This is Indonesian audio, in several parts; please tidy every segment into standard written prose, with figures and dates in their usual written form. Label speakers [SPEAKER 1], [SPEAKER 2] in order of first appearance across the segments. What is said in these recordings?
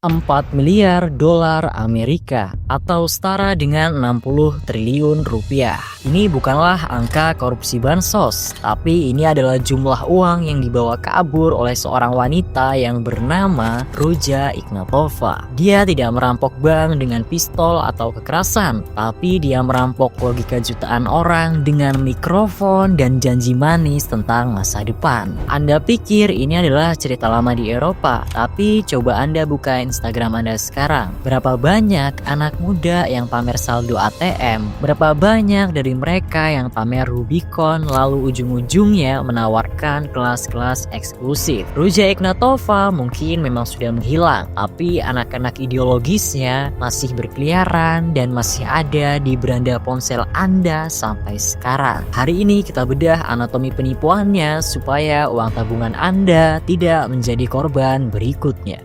[SPEAKER 1] 4 miliar dolar Amerika atau setara dengan 60 triliun rupiah. Ini bukanlah angka korupsi bansos, tapi ini adalah jumlah uang yang dibawa kabur oleh seorang wanita yang bernama Ruja Ignatova. Dia tidak merampok bank dengan pistol atau kekerasan, tapi dia merampok logika jutaan orang dengan mikrofon dan janji manis tentang masa depan. Anda pikir ini adalah cerita lama di Eropa, tapi coba Anda buka Instagram Anda sekarang. Berapa banyak anak muda yang pamer saldo ATM? Berapa banyak dari mereka yang pamer Rubicon lalu ujung-ujungnya menawarkan kelas-kelas eksklusif? Ruja Ignatova mungkin memang sudah menghilang, tapi anak-anak ideologisnya masih berkeliaran dan masih ada di beranda ponsel Anda sampai sekarang. Hari ini kita bedah anatomi penipuannya supaya uang tabungan Anda tidak menjadi korban berikutnya.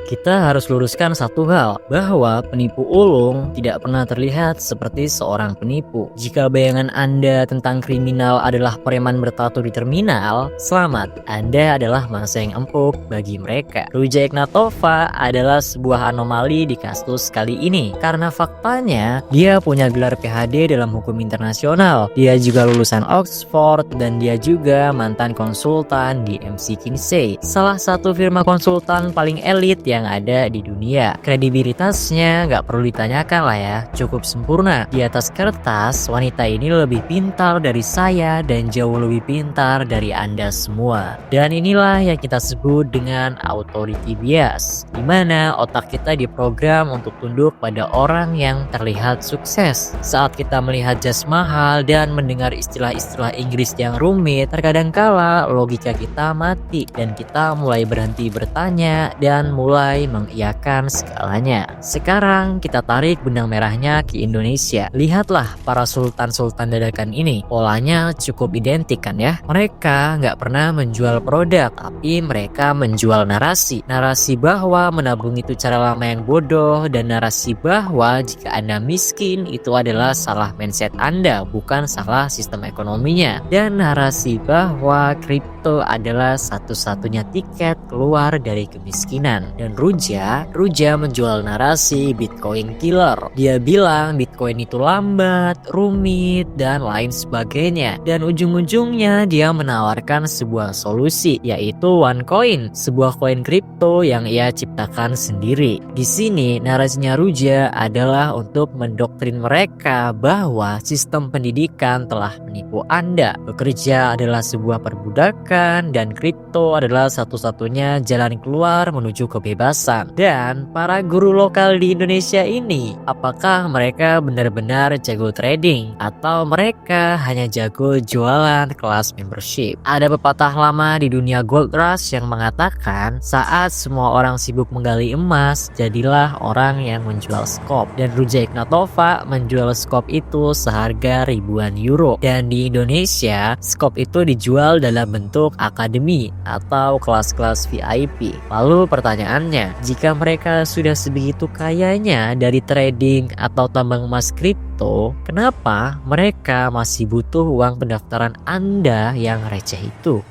[SPEAKER 1] Kita harus luruskan satu hal, bahwa penipu ulung tidak pernah terlihat seperti seorang penipu. Jika bayangan Anda tentang kriminal adalah preman bertato di terminal, selamat, Anda adalah mangsa yang empuk bagi mereka. Ruja Ignatova adalah sebuah anomali di kasus kali ini, karena faktanya dia punya gelar PhD dalam hukum internasional. Dia juga lulusan Oxford dan dia juga mantan konsultan di McKinsey, salah satu firma konsultan paling elit yang ada di dunia. Kredibilitasnya nggak perlu ditanyakan lah ya, cukup sempurna. Di atas kertas, wanita ini lebih pintar dari saya dan jauh lebih pintar dari Anda semua. Dan inilah yang kita sebut dengan authority bias, di mana otak kita diprogram untuk tunduk pada orang yang terlihat sukses. Saat kita melihat jas mahal dan mendengar istilah-istilah Inggris yang rumit, terkadang kala logika kita mati dan kita mulai berhenti bertanya dan mulai mengiyakan segalanya. Sekarang kita tarik benang merahnya ke Indonesia. Lihatlah para sultan-sultan dadakan ini. Polanya cukup identik kan ya. Mereka nggak pernah menjual produk, tapi mereka menjual narasi. Narasi bahwa menabung itu cara lama yang bodoh, dan narasi bahwa jika Anda miskin itu adalah salah mindset Anda, bukan salah sistem ekonominya. Dan narasi bahwa kripto adalah satu-satunya tiket keluar dari kemiskinan. Dan Ruja menjual narasi Bitcoin killer. Dia bilang Bitcoin itu lambat, rumit, dan lain sebagainya. Dan ujung-ujungnya dia menawarkan sebuah solusi, yaitu OneCoin, sebuah koin kripto yang ia ciptakan sendiri. Di sini narasinya Ruja adalah untuk mendoktrin mereka bahwa sistem pendidikan telah menipu Anda. Bekerja adalah sebuah perbudakan dan kripto adalah satu-satunya jalan keluar menuju kebebasan. Dan para guru lokal di Indonesia ini, apakah mereka benar-benar jago trading atau mereka hanya jago jualan kelas membership? Ada pepatah lama di dunia gold rush yang mengatakan saat semua orang sibuk menggali emas, jadilah orang yang menjual skop. Dan Ruja Ignatova menjual skop itu seharga ribuan euro. Dan di Indonesia, skop itu dijual dalam bentuk akademi atau kelas-kelas VIP. Lalu pertanyaannya, jika mereka sudah sebegitu kayanya dari trading atau tambang emas kripto, kenapa mereka masih butuh uang pendaftaran Anda yang receh itu?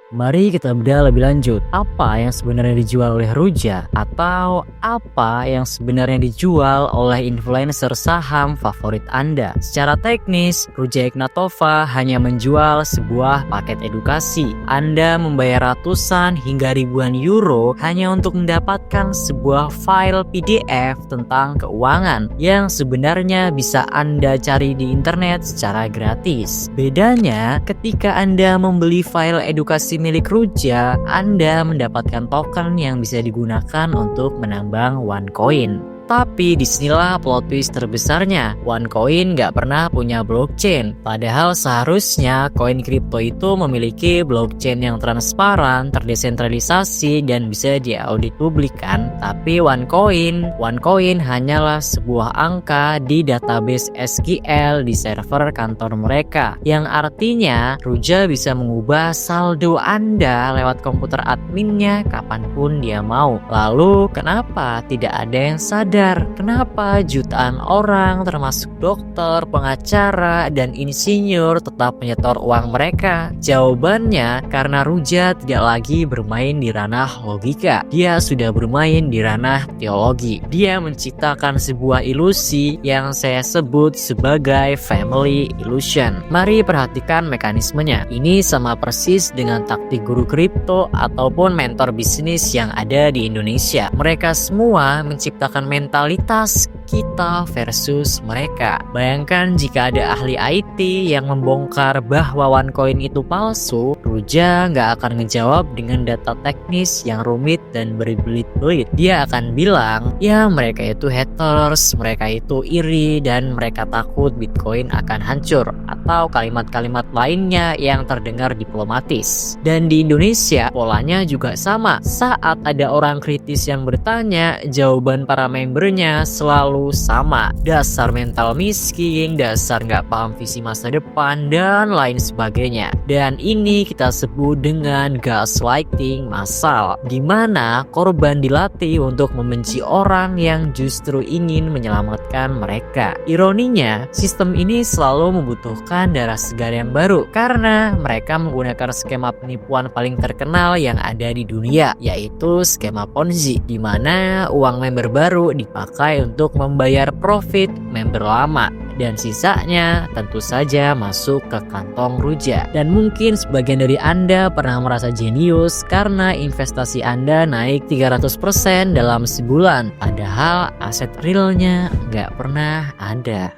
[SPEAKER 1] Mari kita bedah lebih lanjut. Apa yang sebenarnya dijual oleh Ruja? Atau apa yang sebenarnya dijual oleh influencer saham favorit Anda? Secara teknis, Ruja Ignatova hanya menjual sebuah paket edukasi. Anda membayar ratusan hingga ribuan euro hanya untuk mendapatkan sebuah file PDF tentang keuangan yang sebenarnya bisa Anda cari di internet secara gratis. Bedanya, ketika Anda membeli file edukasi milik Ruja, Anda mendapatkan token yang bisa digunakan untuk menambang OneCoin. Tapi disinilah plot twist terbesarnya. OneCoin nggak pernah punya blockchain. Padahal seharusnya koin kripto itu memiliki blockchain yang transparan, terdesentralisasi, dan bisa diaudit publik kan. Tapi OneCoin hanyalah sebuah angka di database SQL di server kantor mereka. Yang artinya Ruja bisa mengubah saldo Anda lewat komputer adminnya kapanpun dia mau. Lalu kenapa tidak ada yang sadar? Kenapa jutaan orang termasuk dokter, pengacara, dan insinyur tetap menyetor uang mereka? Jawabannya karena Ruja tidak lagi bermain di ranah logika. Dia sudah bermain di ranah teologi. Dia menciptakan sebuah ilusi yang saya sebut sebagai family illusion. Mari perhatikan mekanismenya. Ini sama persis dengan taktik guru kripto ataupun mentor bisnis yang ada di Indonesia. Mereka semua menciptakan mentalitas kita versus mereka. Bayangkan jika ada ahli IT yang membongkar bahwa OneCoin itu palsu, Ruja nggak akan ngejawab dengan data teknis yang rumit dan berbelit-belit. Dia akan bilang, ya mereka itu haters, mereka itu iri, dan mereka takut Bitcoin akan hancur, atau kalimat-kalimat lainnya yang terdengar diplomatis. Dan di Indonesia, polanya juga sama. Saat ada orang kritis yang bertanya, jawaban para membernya selalu sama. Dasar mental miskin, dasar nggak paham visi masa depan, dan lain sebagainya. Dan ini kita sebut dengan gaslighting massal, di mana korban dilatih untuk membenci orang yang justru ingin menyelamatkan mereka. Ironinya, sistem ini selalu membutuhkan darah segar yang baru karena mereka menggunakan skema penipuan paling terkenal yang ada di dunia, yaitu skema Ponzi, di mana uang member baru dipakai untuk membayar profit member lama, dan sisanya tentu saja masuk ke kantong Ruja. Dan mungkin sebagian dari Anda pernah merasa jenius karena investasi Anda naik 300% dalam sebulan, padahal aset realnya nggak pernah ada.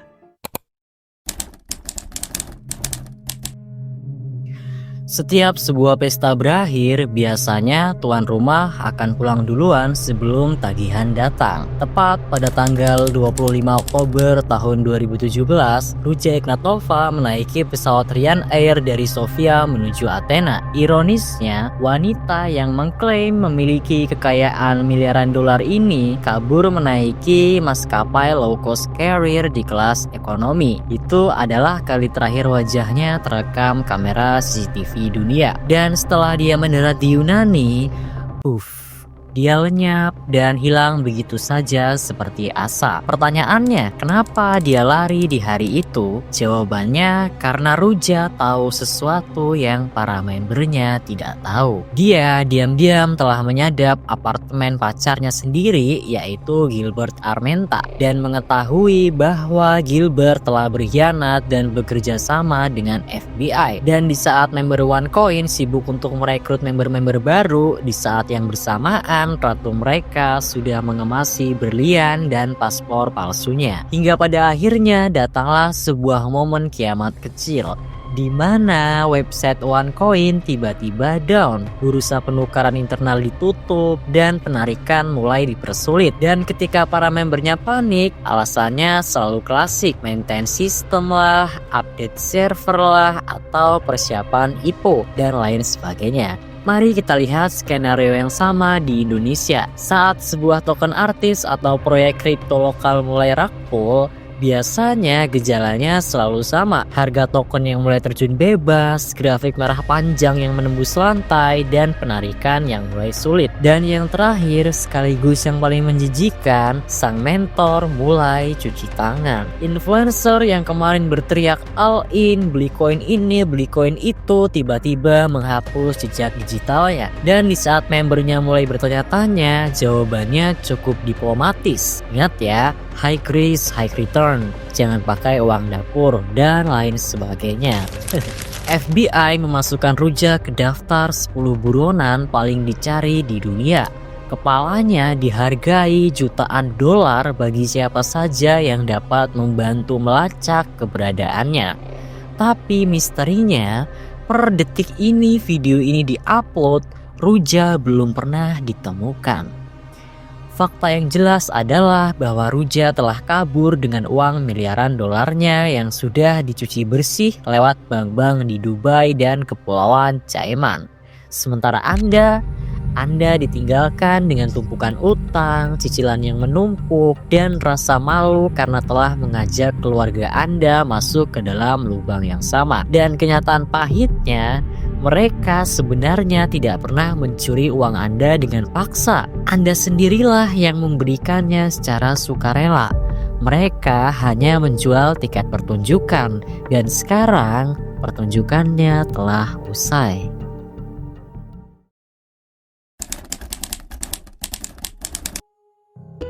[SPEAKER 1] Setiap sebuah pesta berakhir, biasanya tuan rumah akan pulang duluan sebelum tagihan datang. Tepat pada tanggal 25 Oktober tahun 2017, Ruja Ignatova menaiki pesawat Ryanair dari Sofia menuju Athena. Ironisnya, wanita yang mengklaim memiliki kekayaan miliaran dolar ini kabur menaiki maskapai low cost carrier di kelas ekonomi. Itu adalah kali terakhir wajahnya terekam kamera CCTV dunia. Dan setelah dia mendarat di Yunani, dia lenyap dan hilang begitu saja seperti asap. Pertanyaannya, kenapa dia lari di hari itu? Jawabannya, karena Ruja tahu sesuatu yang para membernya tidak tahu. Dia diam-diam telah menyadap apartemen pacarnya sendiri, yaitu Gilbert Armenta, dan mengetahui bahwa Gilbert telah berkhianat dan bekerja sama dengan FBI. Dan di saat member OneCoin sibuk untuk merekrut member-member baru, di saat yang bersamaan ratu mereka sudah mengemasi berlian dan paspor palsunya. Hingga pada akhirnya datanglah sebuah momen kiamat kecil, di mana website OneCoin tiba-tiba down, bursa penukaran internal ditutup, dan penarikan mulai dipersulit. Dan ketika para membernya panik, alasannya selalu klasik, maintain sistem lah, update server lah, atau persiapan IPO, dan lain sebagainya. Mari kita lihat skenario yang sama di Indonesia. Saat sebuah token artis atau proyek kripto lokal mulai rakpol, biasanya gejalanya selalu sama. Harga token yang mulai terjun bebas, grafik merah panjang yang menembus lantai, dan penarikan yang mulai sulit. Dan yang terakhir, sekaligus yang paling menjijikan, sang mentor mulai cuci tangan. Influencer yang kemarin berteriak all in, beli koin ini, beli koin itu, tiba-tiba menghapus jejak digitalnya. Dan di saat membernya mulai bertanya-tanya, jawabannya cukup diplomatis. Ingat ya, high risk, high return. Jangan pakai uang dapur, dan lain sebagainya. FBI memasukkan Ruja ke daftar 10 buronan paling dicari di dunia. Kepalanya dihargai jutaan dolar bagi siapa saja yang dapat membantu melacak keberadaannya. Tapi misterinya, per detik ini video ini diupload, Ruja belum pernah ditemukan. fakta yang jelas adalah bahwa Ruja telah kabur dengan uang miliaran dolarnya yang sudah dicuci bersih lewat bank-bank di Dubai dan Kepulauan Cayman. Sementara Anda ditinggalkan dengan tumpukan utang, cicilan yang menumpuk, dan rasa malu karena telah mengajak keluarga Anda masuk ke dalam lubang yang sama. Dan kenyataan pahitnya, mereka sebenarnya tidak pernah mencuri uang Anda dengan paksa. Anda sendirilah yang memberikannya secara sukarela. Mereka hanya menjual tiket pertunjukan, dan sekarang pertunjukannya telah usai.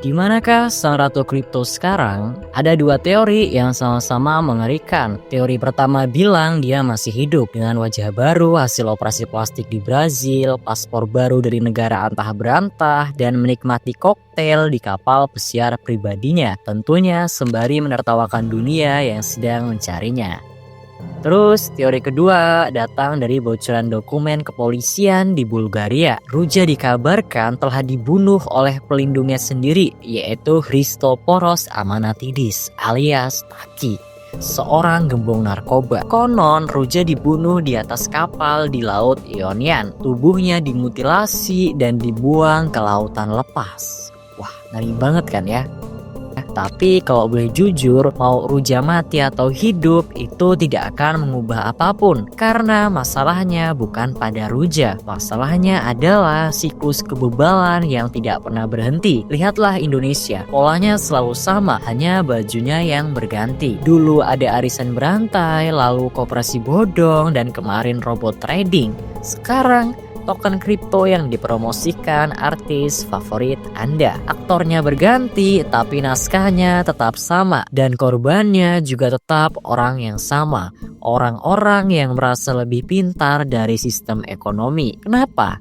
[SPEAKER 1] Di manakah sang ratu kripto sekarang? Ada dua teori yang sama-sama mengerikan. Teori pertama bilang dia masih hidup dengan wajah baru hasil operasi plastik di Brazil, paspor baru dari negara antah berantah, dan menikmati koktail di kapal pesiar pribadinya. Tentunya sembari menertawakan dunia yang sedang mencarinya. Terus teori kedua datang dari bocoran dokumen kepolisian di Bulgaria. Ruja dikabarkan telah dibunuh oleh pelindungnya sendiri, yaitu Christoporos Amanatidis alias Taki, seorang gembong narkoba. Konon Ruja dibunuh di atas kapal di Laut Ionian. Tubuhnya dimutilasi dan dibuang ke lautan lepas. Wah, ngeri banget kan ya? Tapi kalau boleh jujur, mau Ruja mati atau hidup itu tidak akan mengubah apapun. Karena masalahnya bukan pada Ruja. Masalahnya adalah siklus kebebalan yang tidak pernah berhenti. Lihatlah Indonesia, polanya selalu sama, hanya bajunya yang berganti. Dulu ada arisan berantai, lalu koperasi bodong, dan kemarin robot trading. Sekarang token kripto yang dipromosikan artis favorit Anda. Aktornya berganti, tapi naskahnya tetap sama. Dan korbannya juga tetap orang yang sama. Orang-orang yang merasa lebih pintar dari sistem ekonomi. Kenapa?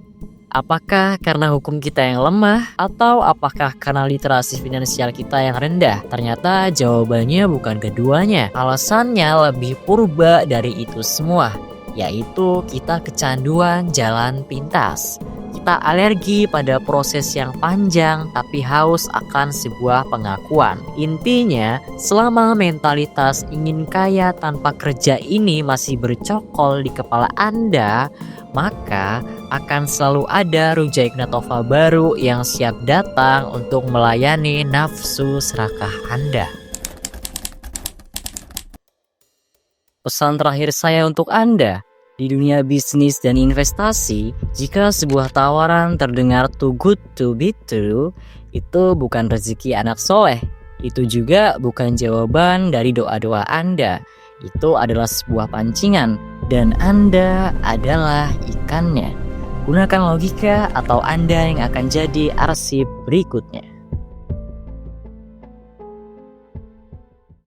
[SPEAKER 1] Apakah karena hukum kita yang lemah? Atau apakah karena literasi finansial kita yang rendah? Ternyata jawabannya bukan keduanya. Alasannya lebih purba dari itu semua, yaitu kita kecanduan jalan pintas. Kita alergi pada proses yang panjang tapi haus akan sebuah pengakuan. Intinya, selama mentalitas ingin kaya tanpa kerja ini masih bercokol di kepala Anda, maka akan selalu ada Ruja Ignatova baru yang siap datang untuk melayani nafsu serakah Anda. Pesan terakhir saya untuk Anda, di dunia bisnis dan investasi, jika sebuah tawaran terdengar too good to be true, itu bukan rezeki anak soleh. Itu juga bukan jawaban dari doa-doa Anda. Itu adalah sebuah pancingan, dan Anda adalah ikannya. Gunakan logika atau Anda yang akan jadi arsip berikutnya.